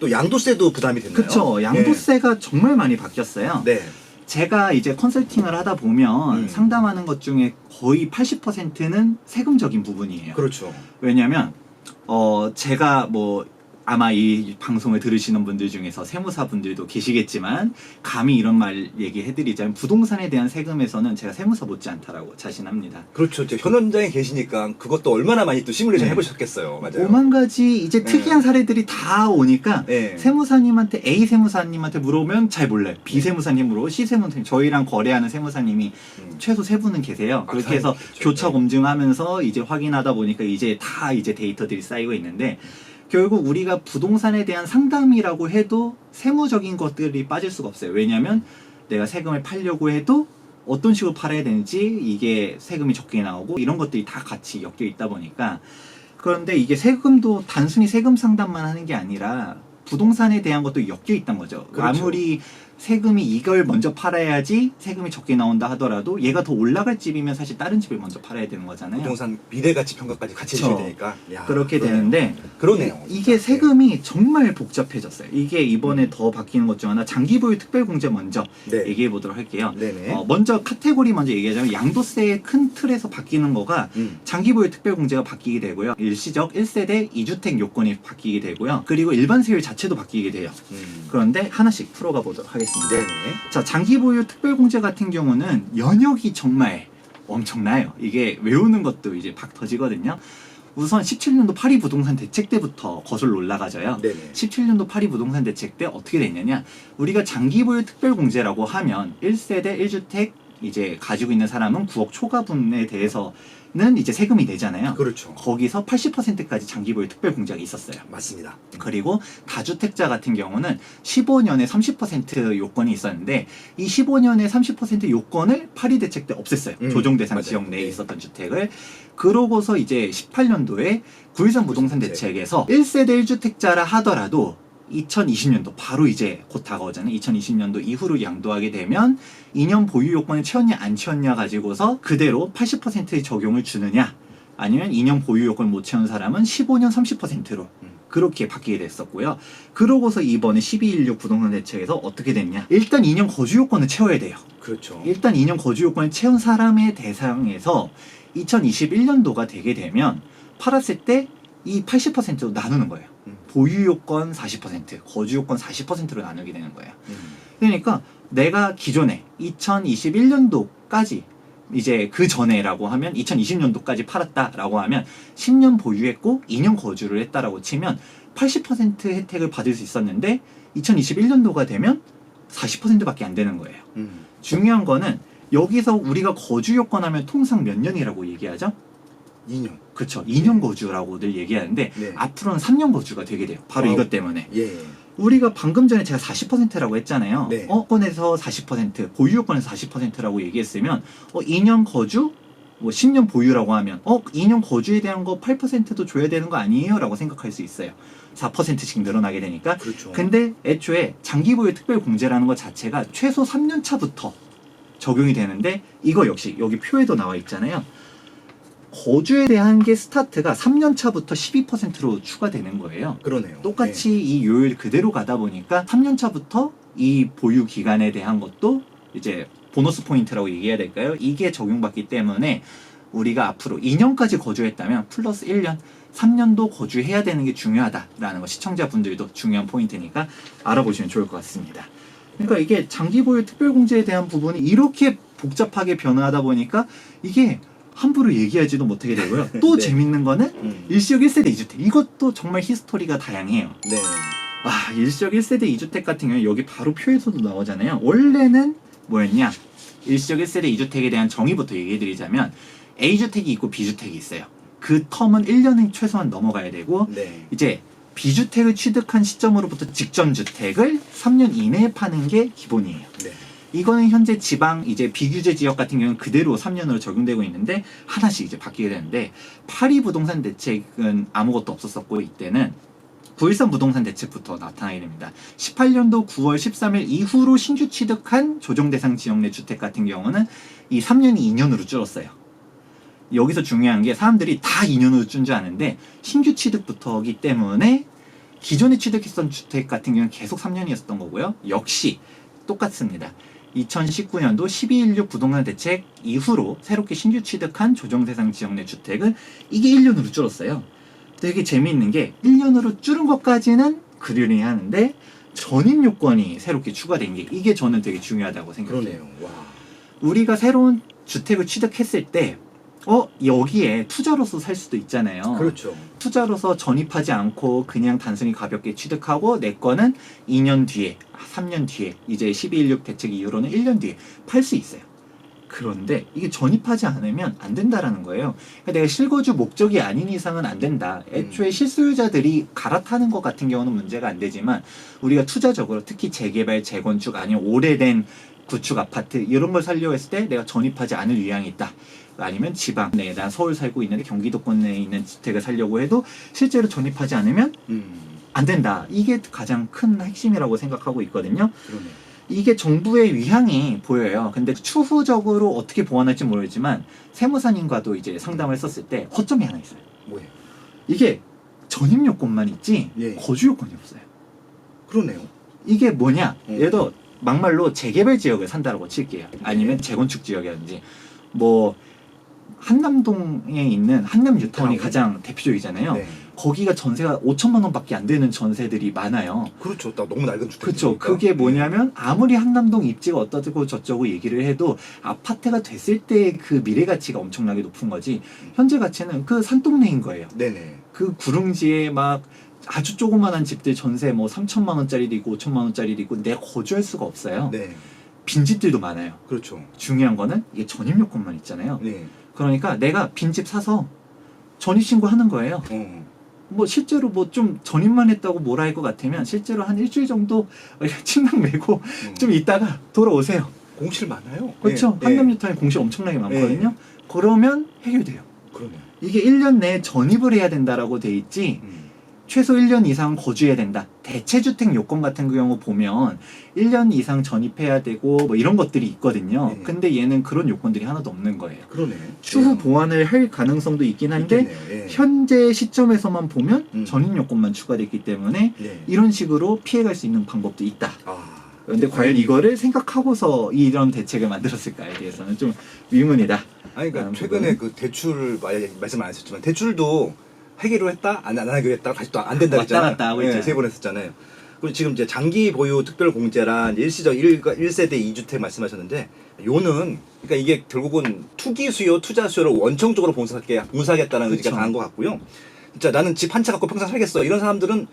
또 양도세도 부담이 됐나요? 그쵸. 양도세가 정말 많이 바뀌었어요. 네. 제가 이제 컨설팅을 하다 보면 상담하는 것 중에 거의 80%는 세금적인 부분이에요. 그렇죠. 왜냐면 제가 뭐 아마 이 방송을 들으시는 분들 중에서 세무사 분들도 계시겠지만 감히 이런 말 얘기해드리자면 부동산에 대한 세금에서는 제가 세무사 못지않다라고 자신합니다. 그렇죠. 현장에 계시니까 그것도 얼마나 많이 또 시뮬레이션 네. 해보셨겠어요. 맞아요. 오만 가지 이제 특이한 사례들이 다 오니까 네. 세무사님한테 A 세무사님한테 물어보면 잘 몰라요. B 세무사님 물어보고 C 세무사님, 저희랑 거래하는 세무사님이 최소 세 분은 계세요. 그렇게 해서 그렇죠. 교차 검증하면서 이제 확인하다 보니까 이제 다 이제 데이터들이 쌓이고 있는데, 결국 우리가 부동산에 대한 상담이라고 해도 세무적인 것들이 빠질 수가 없어요. 왜냐하면 내가 세금을 팔려고 해도 어떤 식으로 팔아야 되는지, 이게 세금이 적게 나오고 이런 것들이 다 같이 엮여 있다 보니까. 그런데 이게 세금도 단순히 세금 상담만 하는 게 아니라 부동산에 대한 것도 엮여 있단 거죠. 그렇죠. 아무리 세금이 이걸 먼저 팔아야지 세금이 적게 나온다 하더라도 얘가 더 올라갈 집이면 사실 다른 집을 먼저 팔아야 되는 거잖아요. 부동산 미래가치 평가까지 같이 해줘야 되니까. 야, 그렇게 그러네요. 되는데 그러네요. 이게 세금이 정말 복잡해졌어요. 이게 이번에 더 바뀌는 것 중 하나, 장기보유 특별공제 먼저 네. 얘기해 보도록 할게요. 네네. 먼저 카테고리 먼저 얘기하자면 양도세의 큰 틀에서 바뀌는 거가 장기보유 특별공제가 바뀌게 되고요. 일시적 1세대 2주택 요건이 바뀌게 되고요. 그리고 일반 세율 자체도 바뀌게 돼요. 그런데 하나씩 풀어가 보도록 하겠습니다. 네네. 자, 장기보유 특별공제 같은 경우는 연역이 정말 엄청나요. 이게 외우는 것도 이제 박 터지거든요. 우선 17년도 파리 부동산 대책 때부터 거슬러 올라가져요. 네네. 17년도 파리 부동산 대책 때 어떻게 됐냐냐, 우리가 장기보유 특별공제라고 하면 1세대 1주택 이제 가지고 있는 사람은 9억 초과분에 대해서는 이제 세금이 내잖아요. 그렇죠. 거기서 80%까지 장기보유 특별공제가 있었어요. 맞습니다. 그리고 다주택자 같은 경우는 15년에 30% 요건이 있었는데, 이 15년에 30% 요건을 파리 대책 때 없앴어요. 조정 대상 맞아요. 지역 내에 네. 있었던 주택을. 그러고서 이제 18년도에 9.13 부동산 대책에서 1세대 1주택자라 하더라도 2020년도 바로 이제 곧 다가오잖아요. 2020년도 이후로 양도하게 되면 2년 보유 요건을 채웠냐 안 채웠냐 가지고서 그대로 80%의 적용을 주느냐, 아니면 2년 보유 요건을 못 채운 사람은 15년 30%로 그렇게 바뀌게 됐었고요. 그러고서 이번에 12.16 부동산 대책에서 어떻게 됐냐, 일단 2년 거주 요건을 채워야 돼요. 그렇죠. 일단 2년 거주 요건을 채운 사람의 대상에서 2021년도가 되게 되면 팔았을 때 이 80%로 나누는 거예요. 보유 요건 40%, 거주 요건 40%로 나누게 되는 거예요. 그러니까 내가 기존에 2021년도까지 이제 그 전에라고 하면 2020년도까지 팔았다라고 하면 10년 보유했고 2년 거주를 했다라고 치면 80% 혜택을 받을 수 있었는데 2021년도가 되면 40%밖에 안 되는 거예요. 중요한 거는 여기서 우리가 거주 요건 하면 통상 몇 년이라고 얘기하죠? 2년. 그쵸. 2년 거주라고들 얘기하는데 네. 앞으로는 3년 거주가 되게 돼요. 바로 와우. 이것 때문에. 예. 우리가 방금 전에 제가 40%라고 했잖아요. 네. 건에서 40%, 보유 요건에서 40%라고 얘기했으면 2년 거주, 뭐 10년 보유라고 하면 2년 거주에 대한 거 8%도 줘야 되는 거 아니에요? 라고 생각할 수 있어요. 4%씩 늘어나게 되니까. 그렇죠. 근데 애초에 장기보유 특별공제라는 것 자체가 최소 3년 차부터 적용이 되는데, 이거 역시 여기 표에도 나와 있잖아요. 거주에 대한 게 스타트가 3년 차부터 12%로 추가되는 거예요. 그러네요. 똑같이 이 요율 그대로 가다 보니까 3년 차부터 이 보유 기간에 대한 것도 이제 보너스 포인트라고 얘기해야 될까요? 이게 적용받기 때문에 우리가 앞으로 2년까지 거주했다면 플러스 1년, 3년도 거주해야 되는 게 중요하다라는 거, 시청자분들도 중요한 포인트니까 알아보시면 좋을 것 같습니다. 그러니까 이게 장기보유 특별공제에 대한 부분이 이렇게 복잡하게 변화하다 보니까 이게 함부로 얘기하지도 못하게 되고요. 또 네. 재밌는 거는 일시적 1세대 2주택. 이것도 정말 히스토리가 다양해요. 네. 일시적 1세대 2주택 같은 경우에 여기 바로 표에서도 나오잖아요. 원래는 뭐였냐? 일시적 1세대 2주택에 대한 정의부터 얘기해드리자면 A주택이 있고 B주택이 있어요. 그 텀은 1년은 최소한 넘어가야 되고, 네. 이제 B주택을 취득한 시점으로부터 직전 주택을 3년 이내에 파는 게 기본이에요. 네. 이거는 현재 지방 이제 비규제 지역 같은 경우는 그대로 3년으로 적용되고 있는데 하나씩 이제 바뀌게 되는데, 파리 부동산 대책은 아무것도 없었었고 이때는 9.13 부동산 대책부터 나타나게 됩니다. 18년도 9월 13일 이후로 신규 취득한 조정 대상 지역 내 주택 같은 경우는 이 3년이 2년으로 줄었어요. 여기서 중요한 게 사람들이 다 2년으로 준 줄 아는데 신규 취득부터이기 때문에 기존에 취득했던 주택 같은 경우는 계속 3년이었던 거고요. 역시 똑같습니다. 2019년도 12.16 부동산 대책 이후로 새롭게 신규 취득한 조정대상 지역 내 주택은 이게 1년으로 줄었어요. 되게 재미있는 게 1년으로 줄은 것까지는 그러려니 하는데 전입 요건이 새롭게 추가된 게 이게 저는 되게 중요하다고 생각해요. 그러네요. 와. 우리가 새로운 주택을 취득했을 때 여기에 투자로서 살 수도 있잖아요. 그렇죠. 투자로서 전입하지 않고 그냥 단순히 가볍게 취득하고 내 거는 2년 뒤에, 3년 뒤에 이제 12.16 대책 이후로는 1년 뒤에 팔 수 있어요. 그런데 이게 전입하지 않으면 안 된다라는 거예요. 그러니까 내가 실거주 목적이 아닌 이상은 안 된다. 애초에 실소유자들이 갈아타는 것 같은 경우는 문제가 안 되지만 우리가 투자적으로 특히 재개발, 재건축 아니면 오래된 구축 아파트 이런 걸 살려고 했을 때 내가 전입하지 않을 의향이 있다. 아니면 지방 내에 난 서울 살고 있는데 경기도권 내에 있는 주택을 살려고 해도 실제로 전입하지 않으면 안 된다. 이게 가장 큰 핵심이라고 생각하고 있거든요. 그러네요. 이게 정부의 위향이 보여요. 근데 추후적으로 어떻게 보완할지 모르지만 세무사님과도 이제 상담을 했었을 때 허점이 하나 있어요. 뭐예요? 이게 전입 요건만 있지 예. 거주 요건이 없어요. 그러네요. 이게 뭐냐? 예를 들어 막말로 재개발 지역을 산다라고 칠게요. 아니면 재건축 지역이라든지 뭐 한남동에 있는 한남 뉴타운이 가장 대표적이잖아요. 네. 거기가 전세가 5천만 원밖에 안 되는 전세들이 많아요. 그렇죠. 딱 너무 낡은 주택. 그렇죠. 그게 뭐냐면 아무리 한남동 입지가 어떠고 저쩌고 얘기를 해도 아파트가 됐을 때 그 미래 가치가 엄청나게 높은 거지 현재 가치는 그 산동네인 거예요. 네네. 그 구릉지에 막 아주 조그만한 집들 전세 뭐 3천만 원짜리도 있고 5천만 원짜리도 있고 내가 거주할 수가 없어요. 네. 빈집들도 많아요. 그렇죠. 중요한 거는 이게 전입 요건만 있잖아요. 네. 그러니까 내가 빈집 사서 전입 신고하는 거예요. 뭐 실제로 뭐 좀 전입만 했다고 뭐라 할 것 같으면 실제로 한 일주일 정도 침낭 메고 좀 있다가 돌아오세요. 공실 많아요. 그렇죠. 네. 한남 뉴타운에 공실 엄청나게 많거든요. 네. 그러면 해결돼요. 그러네요. 이게 1년 내에 전입을 해야 된다라고 돼 있지 최소 1년 이상 거주해야 된다. 대체주택 요건 같은 경우 보면 1년 이상 전입해야 되고 뭐 이런 것들이 있거든요. 네. 근데 얘는 그런 요건들이 하나도 없는 거예요. 그러네. 추후 보완을 할 가능성도 있긴 한데 있겠네요. 예. 현재 시점에서만 보면 음. 전입 요건만 추가됐기 때문에 네. 이런 식으로 피해갈 수 있는 방법도 있다. 아. 그런데 과연 이거를 생각하고서 이런 대책을 만들었을까에 대해서는 좀 의문이다. 아니 그러니까 최근에 그 대출 말씀 안 하셨지만 대출도 하기로 했다 안 하기로 했다 다시 또 안 된다 왔다 했잖아요. 갔다 하고 있잖아요. 3번 했었잖아요. 그리고 지금 이제 장기 보유 특별 공제란 일시적 1세대 2주택 말씀하셨는데 요는 그러니까 이게 결국은 투기 수요, 투자 수요를 원청적으로 봉사하겠다는 의지가 그쵸. 강한 것 같고요. 진짜 나는 집 한 채 갖고 평생 살겠어 이런 사람들은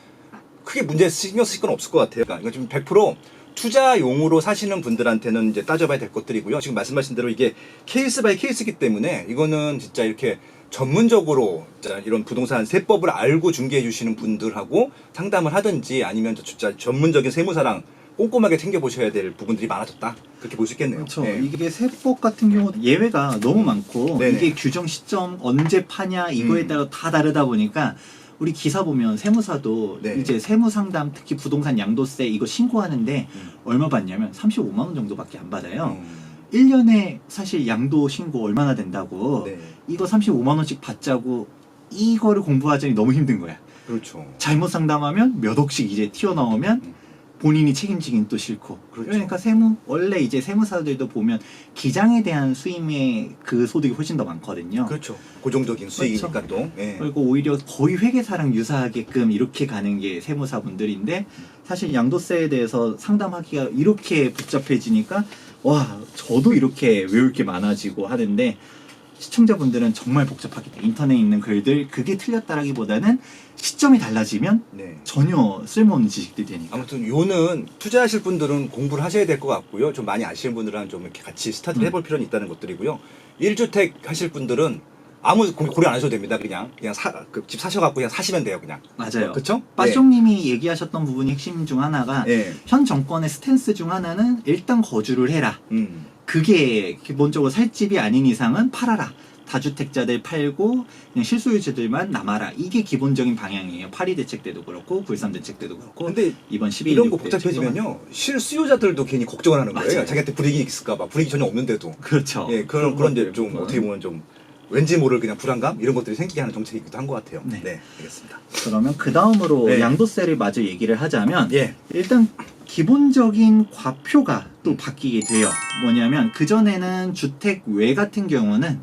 크게 문제 신경 쓸 건 없을 것 같아요. 그러니까 좀 100% 투자용으로 사시는 분들한테는 이제 따져봐야 될 것들이고요. 지금 말씀하신 대로 이게 케이스 바이 케이스이기 때문에 이거는 진짜 이렇게 전문적으로 이런 부동산 세법을 알고 중개해 주시는 분들하고 상담을 하든지 아니면 진짜 전문적인 세무사랑 꼼꼼하게 챙겨보셔야 될 부분들이 많아졌다. 그렇게 볼 수 있겠네요. 그렇죠. 네. 이게 세법 같은 경우 예외가 너무 많고 네네. 이게 규정 시점 언제 파냐 이거에 따라 다 다르다 보니까 우리 기사 보면 세무사도 네. 이제 세무상담 특히 부동산 양도세 이거 신고하는데 얼마 받냐면 35만 원 정도밖에 안 받아요. 1년에 사실 양도 신고 얼마나 된다고 네. 이거 35만 원씩 받자고 이거를 공부하자니 너무 힘든 거야. 그렇죠. 잘못 상담하면 몇 억씩 이제 튀어나오면 본인이 책임지긴 또 싫고. 그렇죠. 그러니까 원래 이제 세무사들도 보면 기장에 대한 수임의 그 소득이 훨씬 더 많거든요. 그렇죠. 고정적인 수익이니까 또. 예. 그리고 오히려 거의 회계사랑 유사하게끔 이렇게 가는 게 세무사분들인데 사실 양도세에 대해서 상담하기가 이렇게 복잡해지니까 와 저도 이렇게 외울 게 많아지고 하는데 시청자분들은 정말 복잡하겠다. 인터넷에 있는 글들 그게 틀렸다라기보다는 시점이 달라지면 네. 전혀 쓸모없는 지식들이 되니까. 아무튼 요는 투자하실 분들은 공부를 하셔야 될 것 같고요. 좀 많이 아시는 분들은 좀 이렇게 같이 스타트를 해볼 필요는 있다는 것들이고요. 1주택 하실 분들은 아무 고려 안 하셔도 됩니다. 그냥 그 집 사셔갖고 그냥 사시면 돼요. 그냥. 맞아요. 그렇죠? 빠숑님이 얘기하셨던 부분이 핵심 중 하나가 네. 현 정권의 스탠스 중 하나는 일단 거주를 해라. 그게 기본적으로 살 집이 아닌 이상은 팔아라. 다주택자들 팔고 그냥 실소유주들만 남아라. 이게 기본적인 방향이에요. 파리 대책 때도 그렇고 9.13 대책 때도 그렇고 근데 이번 12.16 이런 거 복잡해지면요. 실수요자들도 괜히 걱정을 하는 거예요. 맞아요. 자기한테 불이익이 있을까 봐. 불이익이 전혀 없는데도. 그렇죠. 예, 그런 이제 것들 좀 부분. 어떻게 보면 좀 왠지 모를 그냥 불안감 이런 것들이 생기게 하는 정책이기도 한 것 같아요. 네. 네, 알겠습니다. 그러면 그 다음으로 네. 양도세를 마저 얘기를 하자면 예, 일단 기본적인 과표가 또 바뀌게 돼요. 뭐냐면 그전에는 주택 외 같은 경우는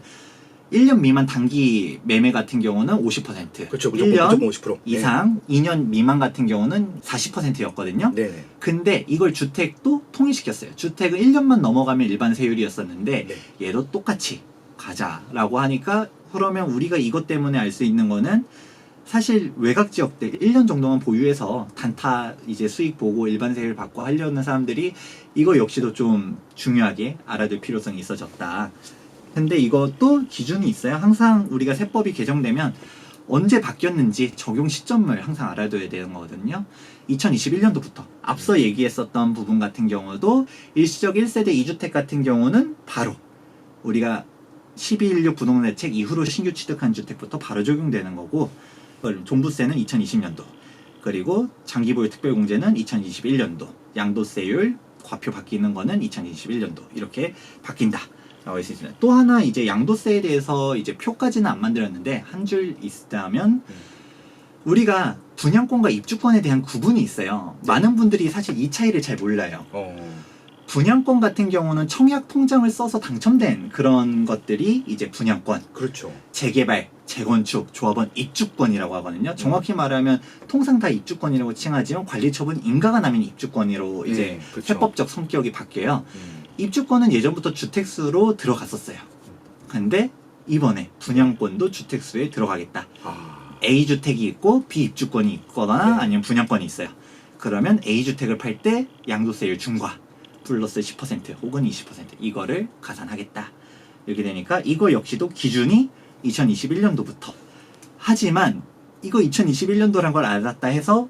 1년 미만 단기 매매 같은 경우는 50%, 그렇죠. 1년 무조건 50%. 이상 2년 미만 같은 경우는 40%였거든요. 네, 네. 근데 이걸 주택도 통일시켰어요. 주택은 1년만 넘어가면 일반 세율이었었는데 네. 얘도 똑같이 가자라고 하니까 그러면 우리가 이것 때문에 알 수 있는 거는 사실 외곽 지역들 1년 정도만 보유해서 단타 이제 수익 보고 일반 세율 받고 하려는 사람들이 이거 역시도 좀 중요하게 알아둘 필요성이 있어졌다. 근데 이것도 기준이 있어요. 항상 우리가 세법이 개정되면 언제 바뀌었는지 적용 시점을 항상 알아둬야 되는 거거든요. 2021년도부터 앞서 얘기했었던 부분 같은 경우도 일시적 1세대 2주택 같은 경우는 바로 우리가 1216 부동대책 이후로 신규 취득한 주택부터 바로 적용되는 거고, 종부세는 2020년도, 그리고 장기보유 특별공제는 2021년도, 양도세율 과표 바뀌는 거는 2021년도 이렇게 바뀐다. 라고 할 수 있습니다. 또 하나 이제 양도세에 대해서 이제 표까지는 안 만들었는데 한 줄 있다면 우리가 분양권과 입주권에 대한 구분이 있어요. 많은 분들이 사실 이 차이를 잘 몰라요. 분양권 같은 경우는 청약 통장을 써서 당첨된 그런 것들이 이제 분양권, 그렇죠. 재개발, 재건축, 조합원 입주권이라고 하거든요. 정확히 말하면 통상 다 입주권이라고 칭하지만 관리처분 인가가 나면 입주권으로 이제 그렇죠. 세법적 성격이 바뀌어요. 입주권은 예전부터 주택수로 들어갔었어요. 근데 이번에 분양권도 주택수에 들어가겠다. A주택이 있고 B입주권이 있거나 네. 아니면 분양권이 있어요. 그러면 A주택을 팔 때 양도세율 중과 플러스 10% 혹은 20% 이거를 가산하겠다. 이렇게 되니까 이거 역시도 기준이 2021년도부터. 하지만 이거 2021년도란 걸 알았다 해서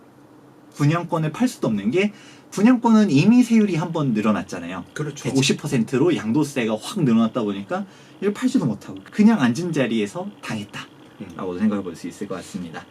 분양권을 팔 수도 없는 게 분양권은 이미 세율이 한번 늘어났잖아요. 그렇죠. 150%로 양도세가 확 늘어났다 보니까 이걸 팔지도 못하고 그냥 앉은 자리에서 당했다. 라고도 생각해 볼 수 있을 것 같습니다.